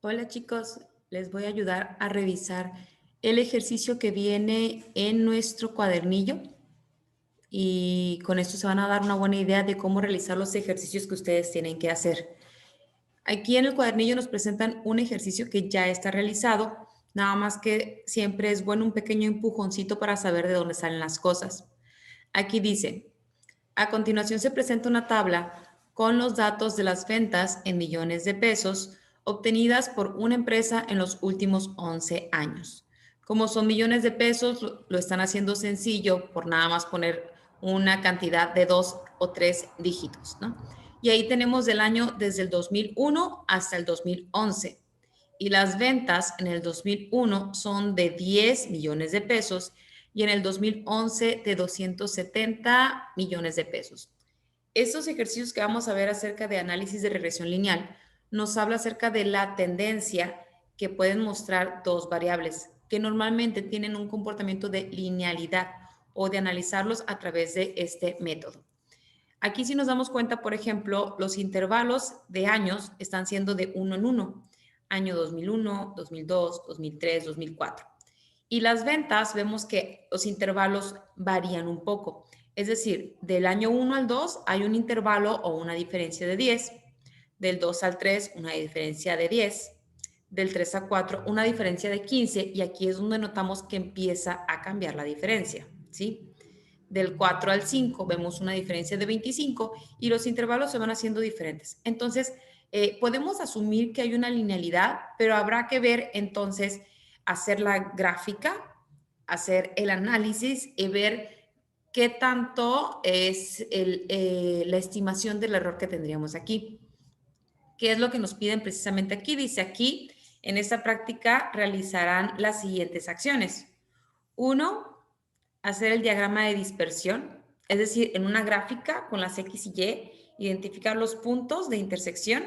Hola chicos, les voy a ayudar a revisar el ejercicio que viene en nuestro cuadernillo y con esto se van a dar una buena idea de cómo realizar los ejercicios que ustedes tienen que hacer. Aquí en el cuadernillo nos presentan un ejercicio que ya está realizado, nada más que siempre es bueno un pequeño empujoncito para saber de dónde salen las cosas. Aquí dice, a continuación se presenta una tabla con los datos de las ventas en millones de pesos obtenidas por una empresa en los últimos 11 años. Como son millones de pesos, lo están haciendo sencillo por nada más poner una cantidad de 2 o 3 dígitos, ¿no? Y ahí tenemos del año desde el 2001 hasta el 2011. Y las ventas en el 2001 son de 10 millones de pesos y en el 2011 de 270 millones de pesos. Estos ejercicios que vamos a ver acerca de análisis de regresión lineal nos habla acerca de la tendencia que pueden mostrar dos variables que normalmente tienen un comportamiento de linealidad o de analizarlos a través de este método. Aquí si nos damos cuenta, por ejemplo, los intervalos de años están siendo de uno en uno, año 2001, 2002, 2003, 2004. Y las ventas vemos que los intervalos varían un poco. Es decir, del año 1 al 2 hay un intervalo o una diferencia de 10, del 2 al 3 una diferencia de 10, del 3 a 4 una diferencia de 15 y aquí es donde notamos que empieza a cambiar la diferencia, ¿sí? Del 4 al 5 vemos una diferencia de 25 y los intervalos se van haciendo diferentes. Entonces, podemos asumir que hay una linealidad, pero habrá que ver entonces, hacer la gráfica, hacer el análisis y ver qué tanto es la estimación del error que tendríamos aquí. ¿Qué es lo que nos piden precisamente aquí? Dice aquí, en esta práctica realizarán las siguientes acciones. Uno, hacer el diagrama de dispersión, es decir, en una gráfica con las X y Y, identificar los puntos de intersección.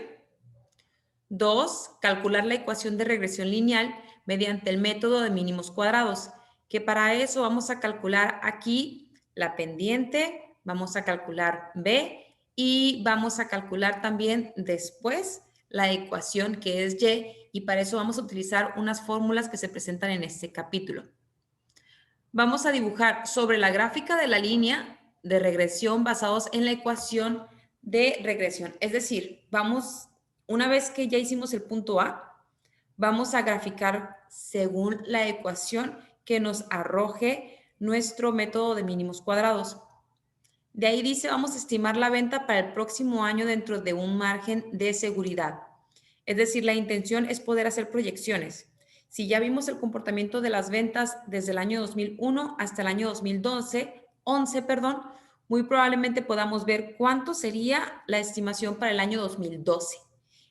Dos, calcular la ecuación de regresión lineal mediante el método de mínimos cuadrados, que para eso vamos a calcular aquí la pendiente, vamos a calcular B y vamos a calcular también después la ecuación que es Y para eso vamos a utilizar unas fórmulas que se presentan en este capítulo. Vamos a dibujar sobre la gráfica de la línea de regresión basados en la ecuación de regresión. Es decir, una vez que ya hicimos el punto A, vamos a graficar según la ecuación que nos arroje nuestro método de mínimos cuadrados. De ahí dice, vamos a estimar la venta para el próximo año dentro de un margen de seguridad. Es decir, la intención es poder hacer proyecciones. Si ya vimos el comportamiento de las ventas desde el año 2001 hasta el año 2012, 11, perdón, muy probablemente podamos ver cuánto sería la estimación para el año 2012.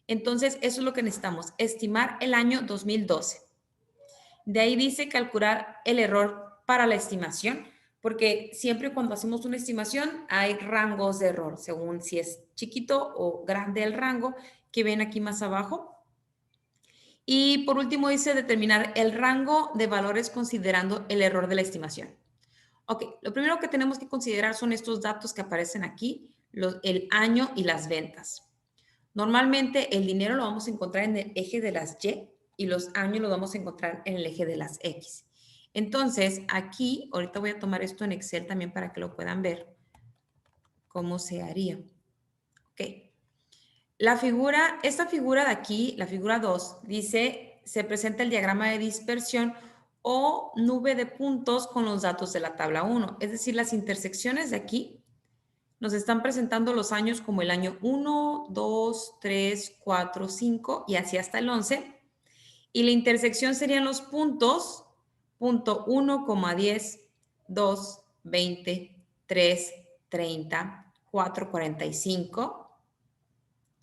Entonces, eso es lo que necesitamos, estimar el año 2012. De ahí dice calcular el error para la estimación, porque siempre cuando hacemos una estimación hay rangos de error, según si es chiquito o grande el rango que ven aquí más abajo. Y por último dice determinar el rango de valores considerando el error de la estimación. Ok, lo primero que tenemos que considerar son estos datos que aparecen aquí, el año y las ventas. Normalmente el dinero lo vamos a encontrar en el eje de las y los años los vamos a encontrar en el eje de las X. Entonces, aquí, ahorita voy a tomar esto en Excel también para que lo puedan ver cómo se haría. Ok. Esta figura de aquí, la figura 2, dice, se presenta el diagrama de dispersión o nube de puntos con los datos de la tabla 1. Es decir, las intersecciones de aquí nos están presentando los años como el año 1, 2, 3, 4, 5 y así hasta el 11. Y la intersección serían los puntos, punto 1, 10, 2, 20, 3, 30, 4, 45.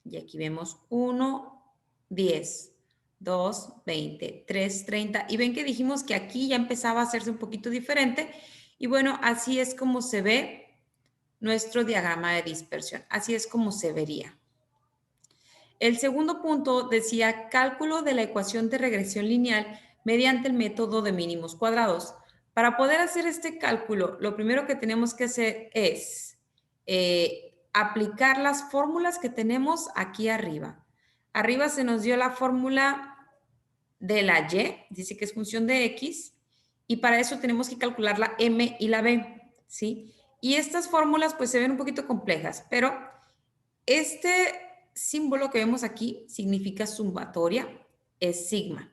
Y aquí vemos 1, 10, 2, 20, 3, 30. Y ven que dijimos que aquí ya empezaba a hacerse un poquito diferente. Y bueno, así es como se ve nuestro diagrama de dispersión. Así es como se vería. El segundo punto decía cálculo de la ecuación de regresión lineal mediante el método de mínimos cuadrados. Para poder hacer este cálculo, lo primero que tenemos que hacer es aplicar las fórmulas que tenemos aquí arriba. Arriba se nos dio la fórmula de la y, dice que es función de x, y para eso tenemos que calcular la m y la b, ¿sí? Y estas fórmulas pues se ven un poquito complejas, pero este símbolo que vemos aquí significa sumatoria, es sigma.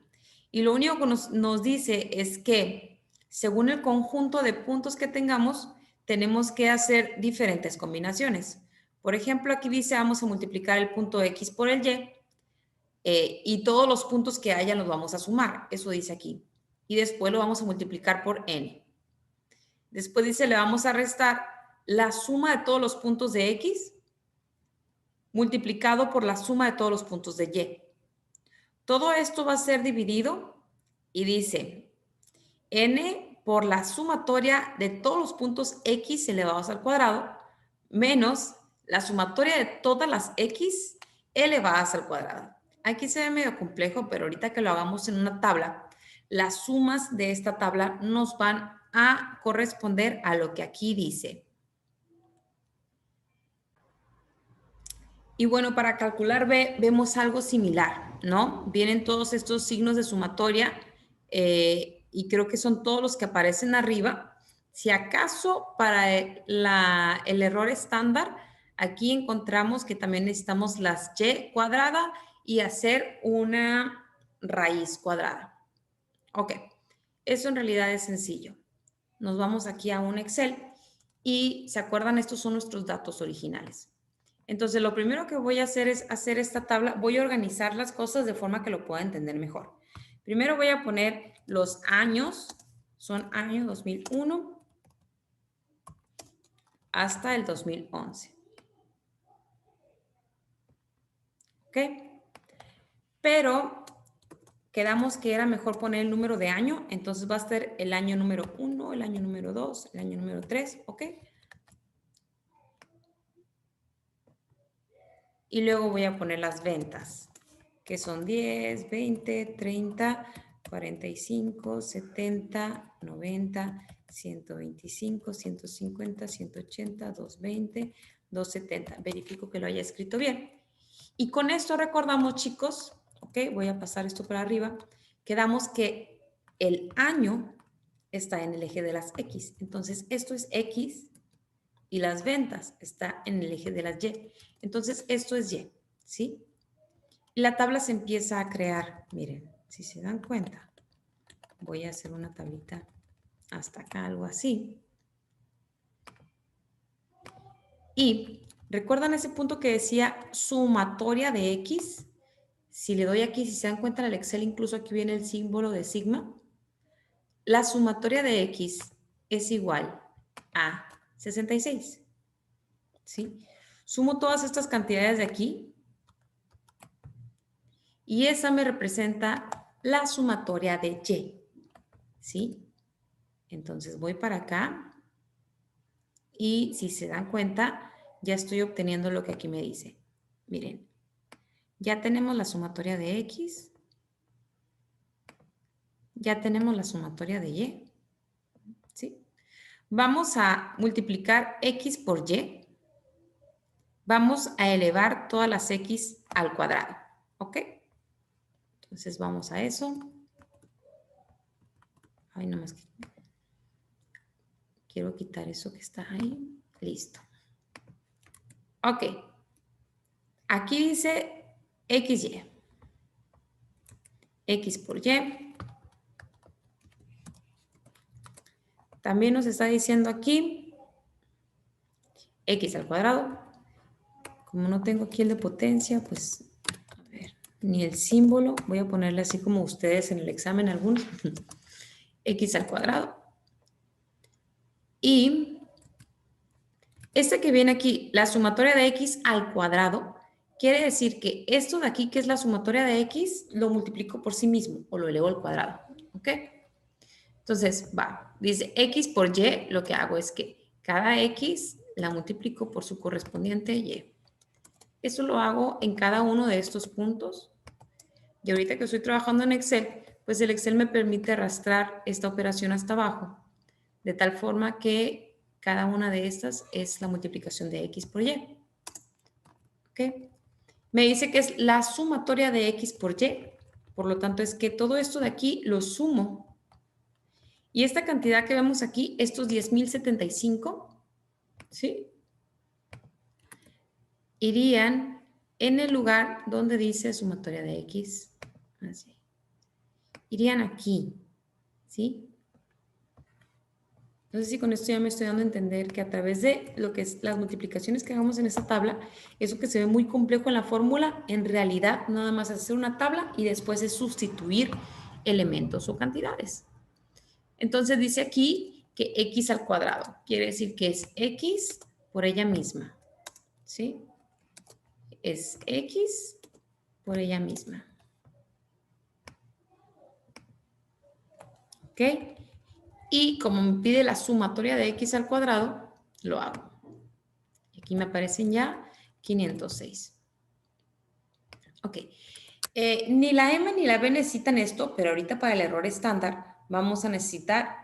Y lo único que nos dice es que según el conjunto de puntos que tengamos, tenemos que hacer diferentes combinaciones. Por ejemplo, aquí dice vamos a multiplicar el punto x por el y todos los puntos que haya los vamos a sumar. Eso dice aquí. Y después lo vamos a multiplicar por n. Después dice le vamos a restar la suma de todos los puntos de x multiplicado por la suma de todos los puntos de y. Todo esto va a ser dividido y dice n por la sumatoria de todos los puntos x elevados al cuadrado menos la sumatoria de todas las x elevadas al cuadrado. Aquí se ve medio complejo, pero ahorita que lo hagamos en una tabla, las sumas de esta tabla nos van a corresponder a lo que aquí dice. Y bueno, para calcular B vemos algo similar, ¿no? Vienen todos estos signos de sumatoria y creo que son todos los que aparecen arriba. Si acaso para el error estándar, aquí encontramos que también necesitamos las y cuadrada y hacer una raíz cuadrada. Ok, eso en realidad es sencillo. Nos vamos aquí a un Excel y, ¿se acuerdan? Estos son nuestros datos originales. Entonces, lo primero que voy a hacer es hacer esta tabla. Voy a organizar las cosas de forma que lo pueda entender mejor. Primero voy a poner los años. Son año 2001 hasta el 2011. ¿Ok? Pero quedamos que era mejor poner el número de año. Entonces va a ser el año número 1, el año número 2, el año número 3. ¿Ok? Y luego voy a poner las ventas, que son 10, 20, 30, 45, 70, 90, 125, 150, 180, 220, 270. Verifico que lo haya escrito bien. Y con esto recordamos, chicos, ok, voy a pasar esto para arriba, quedamos que el año está en el eje de las X. Entonces, esto es X y las ventas está en el eje de las Y. Entonces, esto es Y, ¿sí? Y la tabla se empieza a crear. Miren, si se dan cuenta, voy a hacer una tablita hasta acá, algo así. Y, ¿recuerdan ese punto que decía sumatoria de X? Si le doy aquí, si se dan cuenta en el Excel, incluso aquí viene el símbolo de sigma. La sumatoria de X es igual a 66. ¿Sí? Sumo todas estas cantidades de aquí y esa me representa la sumatoria de Y. ¿Sí? Entonces voy para acá y si se dan cuenta, ya estoy obteniendo lo que aquí me dice. Miren, ya tenemos la sumatoria de X, ya tenemos la sumatoria de Y. ¿Sí? Vamos a multiplicar X por Y. Vamos a elevar todas las X al cuadrado. ¿Ok? Entonces vamos a eso. Ay, nomás que quiero quitar eso que está ahí. Listo. Ok. Aquí dice XY. X por Y. También nos está diciendo aquí X al cuadrado. Como no tengo aquí el de potencia, pues, a ver, ni el símbolo. Voy a ponerle así como ustedes en el examen algunos. X al cuadrado. Y este que viene aquí, la sumatoria de X al cuadrado, quiere decir que esto de aquí, que es la sumatoria de X, lo multiplico por sí mismo o lo elevo al cuadrado. ¿Ok? Entonces, va, dice X por Y, lo que hago es que cada X la multiplico por su correspondiente Y. Eso lo hago en cada uno de estos puntos. Y ahorita que estoy trabajando en Excel, pues el Excel me permite arrastrar esta operación hasta abajo, de tal forma que cada una de estas es la multiplicación de X por Y. ¿Ok? Me dice que es la sumatoria de X por Y. Por lo tanto, es que todo esto de aquí lo sumo. Y esta cantidad que vemos aquí, estos 10.075, ¿sí? Irían en el lugar donde dice sumatoria de X. Así. Irían aquí, ¿sí? No sé si con esto ya me estoy dando a entender que a través de lo que es las multiplicaciones que hagamos en esta tabla, eso que se ve muy complejo en la fórmula, en realidad nada más es hacer una tabla y después es sustituir elementos o cantidades. Entonces dice aquí que X al cuadrado, quiere decir que es X por ella misma, ¿sí? Es X por ella misma. ¿Ok? Y como me pide la sumatoria de X al cuadrado, lo hago. Aquí me aparecen ya 506. Ok. Ni la M ni la B necesitan esto, pero ahorita para el error estándar vamos a necesitar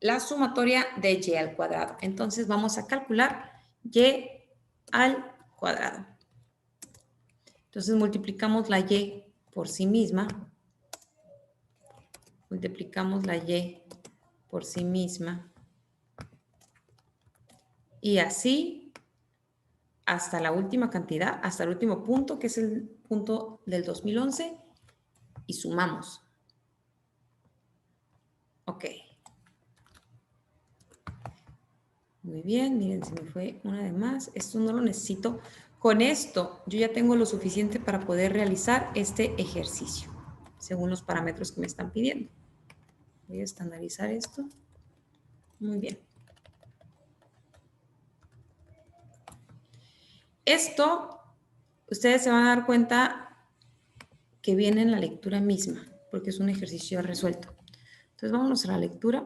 la sumatoria de Y al cuadrado. Entonces vamos a calcular Y al cuadrado. Entonces multiplicamos la Y por sí misma. Multiplicamos la Y por sí misma. Y así hasta la última cantidad, hasta el último punto, que es el punto del 2011, y sumamos. Ok. Muy bien, miren, se me fue una de más. Esto no lo necesito. Con esto yo ya tengo lo suficiente para poder realizar este ejercicio, según los parámetros que me están pidiendo. Voy a estandarizar esto. Muy bien. Esto, ustedes se van a dar cuenta que viene en la lectura misma, porque es un ejercicio resuelto. Entonces, vámonos a la lectura.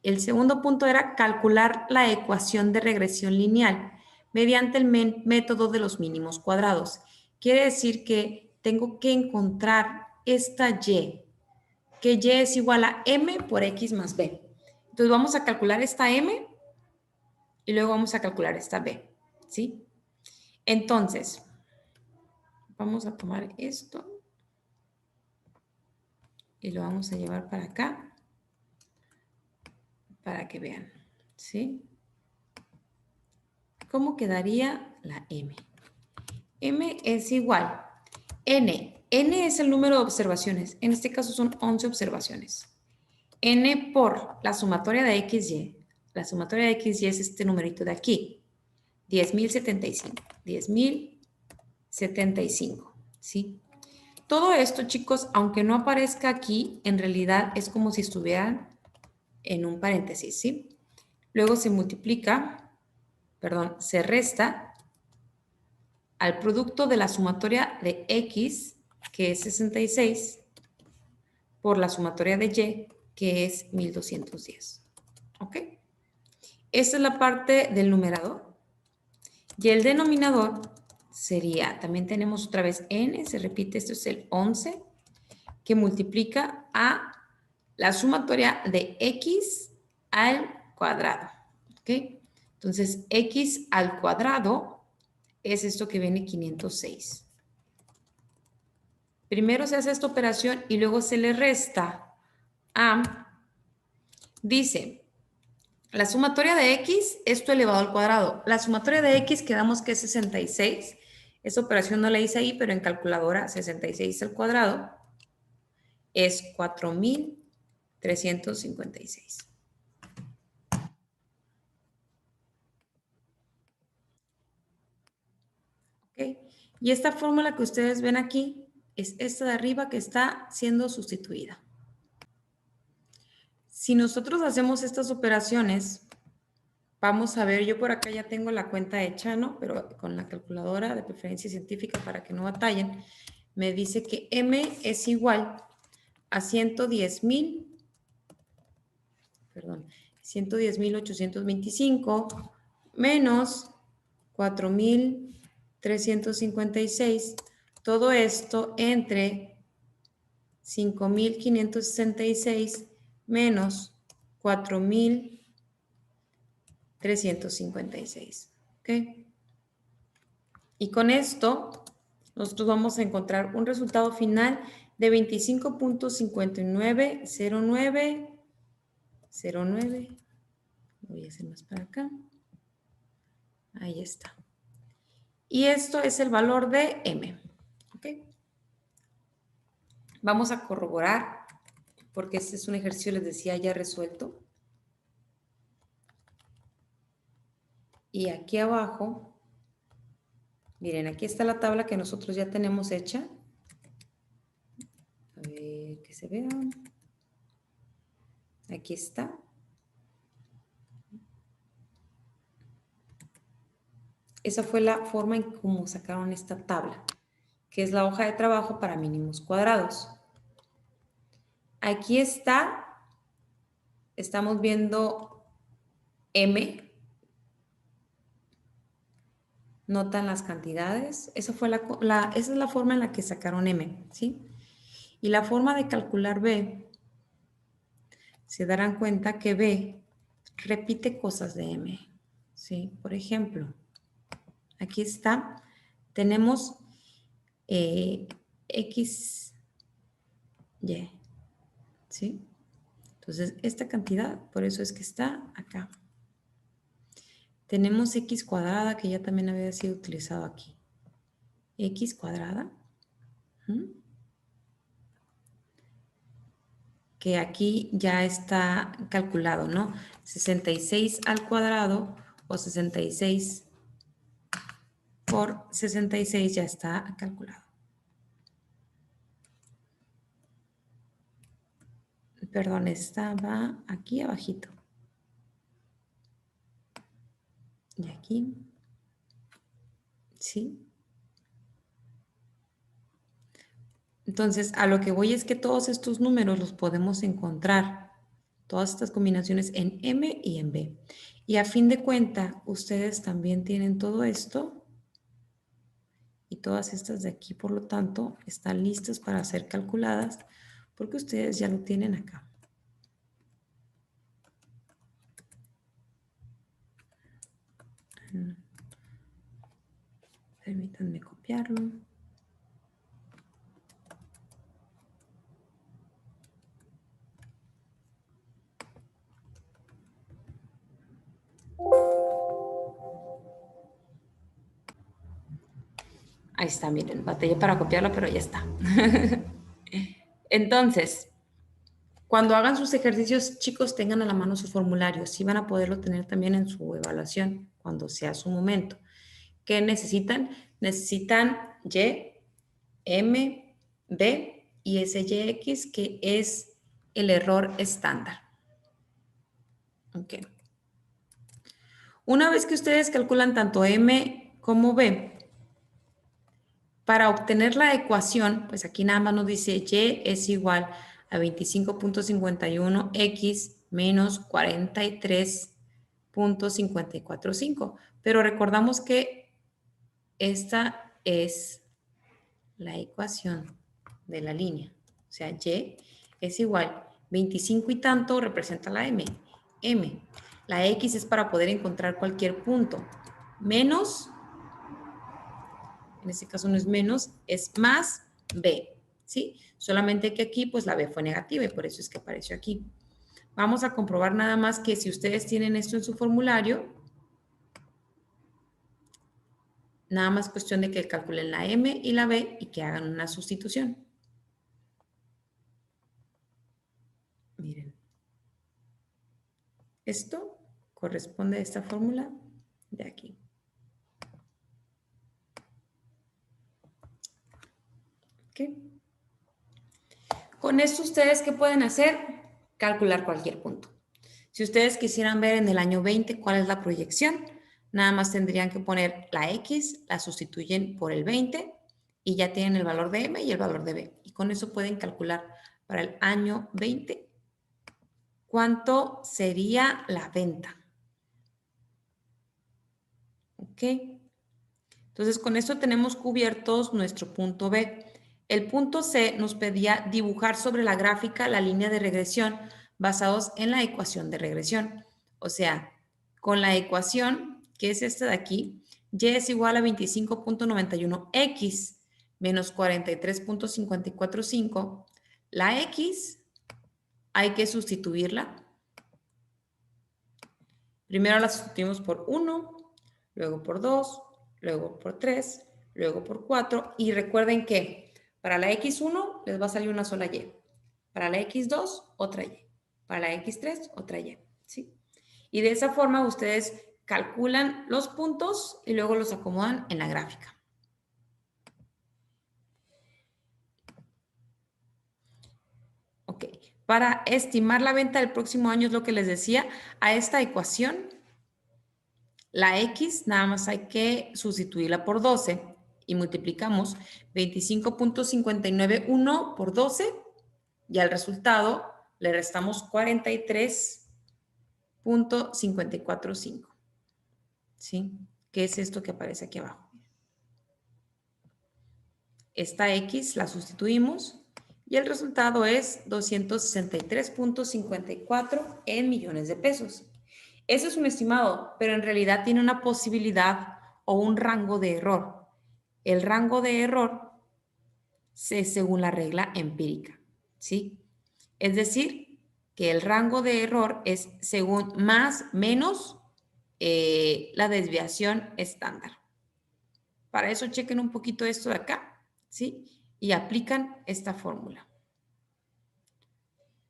El segundo punto era calcular la ecuación de regresión lineal mediante el método de los mínimos cuadrados. Quiere decir que tengo que encontrar esta Y, que Y es igual a M por X más B. Entonces, vamos a calcular esta M y luego vamos a calcular esta B, ¿sí? Entonces, vamos a tomar esto y lo vamos a llevar para acá para que vean, ¿sí? ¿Cómo quedaría la M? M es igual. N es el número de observaciones. En este caso son 11 observaciones. N por la sumatoria de XY. La sumatoria de XY es este numerito de aquí. 10.075. 10.075. ¿Sí? Todo esto, chicos, aunque no aparezca aquí, en realidad es como si estuvieran en un paréntesis, ¿sí? Luego se multiplica, perdón, se resta al producto de la sumatoria de X, que es 66, por la sumatoria de Y, que es 1210. ¿Ok? Esa es la parte del numerador. Y el denominador sería, también tenemos otra vez N, se repite, esto es el 11, que multiplica a la sumatoria de X al cuadrado. ¿Ok? Entonces, X al cuadrado es esto que viene 506. Primero se hace esta operación y luego se le resta a, dice, la sumatoria de X, esto elevado al cuadrado. La sumatoria de X quedamos que es 66. Esa operación no la hice ahí, pero en calculadora 66 al cuadrado es 4.356. ¿Ok? Y esta fórmula que ustedes ven aquí es esta de arriba que está siendo sustituida. Si nosotros hacemos estas operaciones, vamos a ver, yo por acá ya tengo la cuenta hecha, ¿no? Pero con la calculadora de preferencia científica para que no batallen, me dice que M es igual a 110.825 menos 4.356, todo esto entre 5.566 menos 4.356. ¿Ok? Y con esto, nosotros vamos a encontrar un resultado final de 25.590909. Voy a hacer más para acá. Ahí está. Y esto es el valor de M. ¿Ok? Vamos a corroborar, porque este es un ejercicio, les decía, ya resuelto. Y aquí abajo, miren, aquí está la tabla que nosotros ya tenemos hecha. A ver, que se vea. Aquí está. Esa fue la forma en cómo sacaron esta tabla, que es la hoja de trabajo para mínimos cuadrados. Aquí está, estamos viendo M. Notan las cantidades. Esa es la forma en la que sacaron M, ¿sí? Y la forma de calcular B, se darán cuenta que B repite cosas de M, ¿sí? Por ejemplo, aquí está, tenemos X, Y, ¿sí? Entonces, esta cantidad, por eso es que está acá. Tenemos X cuadrada, que ya también había sido utilizado aquí. X cuadrada. Que aquí ya está calculado, ¿no? 66 al cuadrado o 66 por 66 ya está calculado. Perdón, estaba aquí abajito. Y aquí. ¿Sí? Entonces, a lo que voy es que todos estos números los podemos encontrar, todas estas combinaciones en M y en B. Y a fin de cuenta, ustedes también tienen todo esto y todas estas de aquí, por lo tanto, están listas para ser calculadas porque ustedes ya lo tienen acá. Permítanme copiarlo. Ahí está, miren, batallé para copiarlo, pero ya está. Entonces, cuando hagan sus ejercicios, chicos, tengan a la mano su formulario. Sí van a poderlo tener también en su evaluación cuando sea su momento. ¿Qué necesitan? Necesitan Y, M, B y ese YX, que es el error estándar. Ok. Una vez que ustedes calculan tanto M como B, para obtener la ecuación, pues aquí nada más nos dice Y es igual a 25.51x menos 43.545. Pero recordamos que esta es la ecuación de la línea. O sea, Y es igual 25 y tanto representa la M. M. La X es para poder encontrar cualquier punto. Menos, en este caso no es menos, es más B. ¿Sí? Solamente que aquí pues la B fue negativa y por eso es que apareció aquí. Vamos a comprobar nada más que si ustedes tienen esto en su formulario, nada más cuestión de que calculen la M y la B y que hagan una sustitución. Miren. Esto corresponde a esta fórmula de aquí. ¿Ok? Con esto, ¿ustedes qué pueden hacer? Calcular cualquier punto. Si ustedes quisieran ver en el año 20 cuál es la proyección, nada más tendrían que poner la X, la sustituyen por el 20 y ya tienen el valor de M y el valor de B. Y con eso pueden calcular para el año 20 cuánto sería la venta. ¿Ok? Entonces, con esto tenemos cubiertos nuestro punto B. El punto C nos pedía dibujar sobre la gráfica la línea de regresión basados en la ecuación de regresión. O sea, con la ecuación, que es esta de aquí, Y es igual a 25.91x menos 43.545. La x hay que sustituirla. Primero la sustituimos por 1, luego por 2, luego por 3, luego por 4. Y recuerden que para la x1 les va a salir una sola y. Para la x2, otra y. Para la x3, otra y. ¿Sí? Y de esa forma ustedes calculan los puntos y luego los acomodan en la gráfica. Ok. Para estimar la venta del próximo año es lo que les decía. A esta ecuación, la X nada más hay que sustituirla por 12 y multiplicamos 25.591 por 12 y al resultado le restamos 43.545. ¿Sí? ¿Qué es esto que aparece aquí abajo? Esta X la sustituimos y el resultado es 263.54 en millones de pesos. Eso es un estimado, pero en realidad tiene una posibilidad o un rango de error. El rango de error es según la regla empírica, ¿sí? Es decir, que el rango de error es según más menos la desviación estándar. Para eso chequen un poquito esto de acá, ¿sí? Y aplican esta fórmula,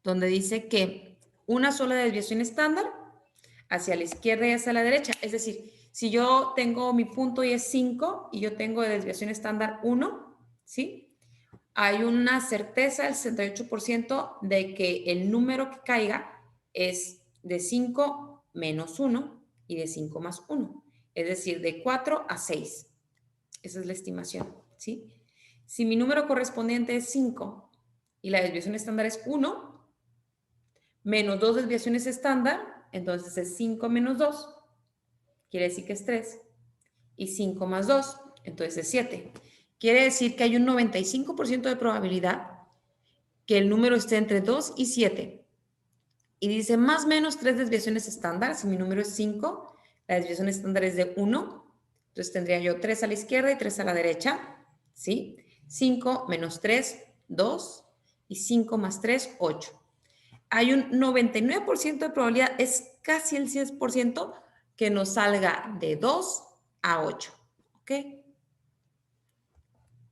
donde dice que una sola desviación estándar hacia la izquierda y hacia la derecha. Es decir, si yo tengo mi punto y es 5 y yo tengo de desviación estándar 1, ¿sí? Hay una certeza del 68% de que el número que caiga es de 5 menos 1 y de 5 más 1. Es decir, de 4 a 6. Esa es la estimación, ¿sí? Si mi número correspondiente es 5 y la desviación estándar es 1, menos 2 desviaciones estándar, entonces es 5 menos 2, quiere decir que es 3, y 5 más 2, entonces es 7. Quiere decir que hay un 95% de probabilidad que el número esté entre 2 y 7. Y dice más o menos 3 desviaciones estándar. Si mi número es 5, la desviación estándar es de 1, entonces tendría yo 3 a la izquierda y 3 a la derecha, ¿sí? 5 menos 3, 2, y 5 más 3, 8. Hay un 99% de probabilidad, es casi el 100%, que nos salga de 2 a 8, ¿ok?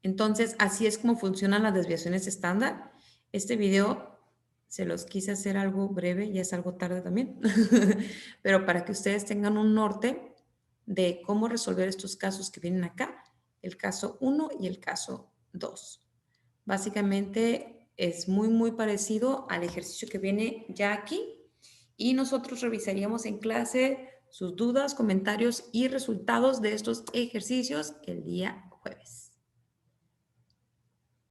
Entonces, así es como funcionan las desviaciones estándar. Este video se los quise hacer algo breve, ya es algo tarde también, pero para que ustedes tengan un norte de cómo resolver estos casos que vienen acá, el caso 1 y el caso 2. Básicamente es muy, muy parecido al ejercicio que viene ya aquí y nosotros revisaríamos en clase sus dudas, comentarios y resultados de estos ejercicios el día jueves.